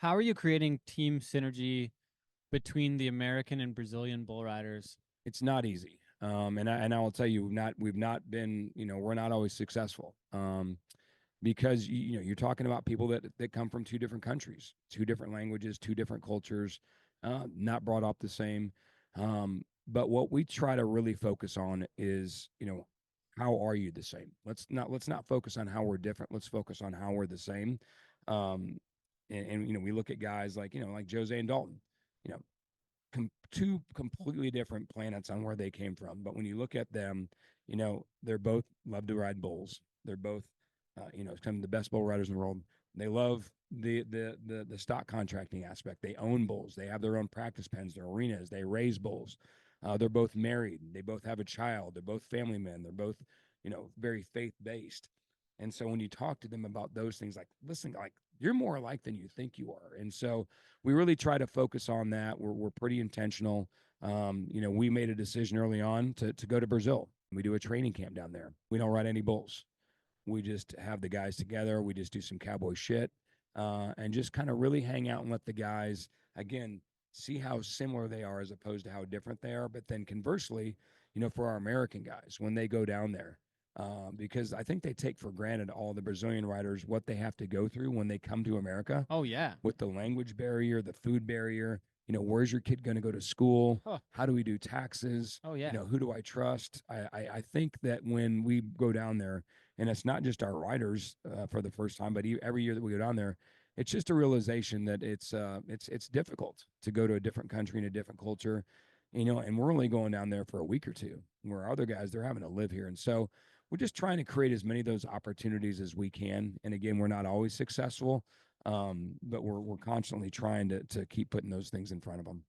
How are you creating team synergy between the American and Brazilian bull riders? It's not easy. And I will tell you, we've not been, we're not always successful. Because you're talking about people that come from two different countries, two different languages, two different cultures, not brought up the same. But what we try to really focus on is, how are you the same? Let's not focus on how we're different. Let's focus on how we're the same. Um, and we look at guys like like Jose and Dalton, you know, two completely different planets on where they came from. But when you look at them, they're both love to ride bulls. They're both, some of the best bull riders in the world. They love the stock contracting aspect. They own bulls. They have their own practice pens, their arenas. They raise bulls. They're both married. They both have a child. They're both family men. They're both, very faith based. And so when you talk to them about those things, like, listen, like you're more alike than you think you are. And so we really try to focus on that. We're pretty intentional. We made a decision early on to go to Brazil. We do a training camp down there. We don't ride any bulls. We just have the guys together. We just do some cowboy shit, and just kind of really hang out and let the guys, again, see how similar they are as opposed to how different they are. But then conversely, for our American guys, when they go down there, because I think they take for granted, all the Brazilian riders, what they have to go through when they come to America Oh yeah. with the language barrier, the food barrier. Where's your kid going to go to school? Oh, How do we do taxes? oh yeah. Who do I trust? I think that when we go down there, and it's not just our riders for the first time, but every year that we go down there, it's just a realization that it's difficult to go to a different country and a different culture, and we're only going down there for a week or two, where other guys, they're having to live here, and so we're just trying to create as many of those opportunities as we can. And again, we're not always successful, but we're constantly trying to keep putting those things in front of them.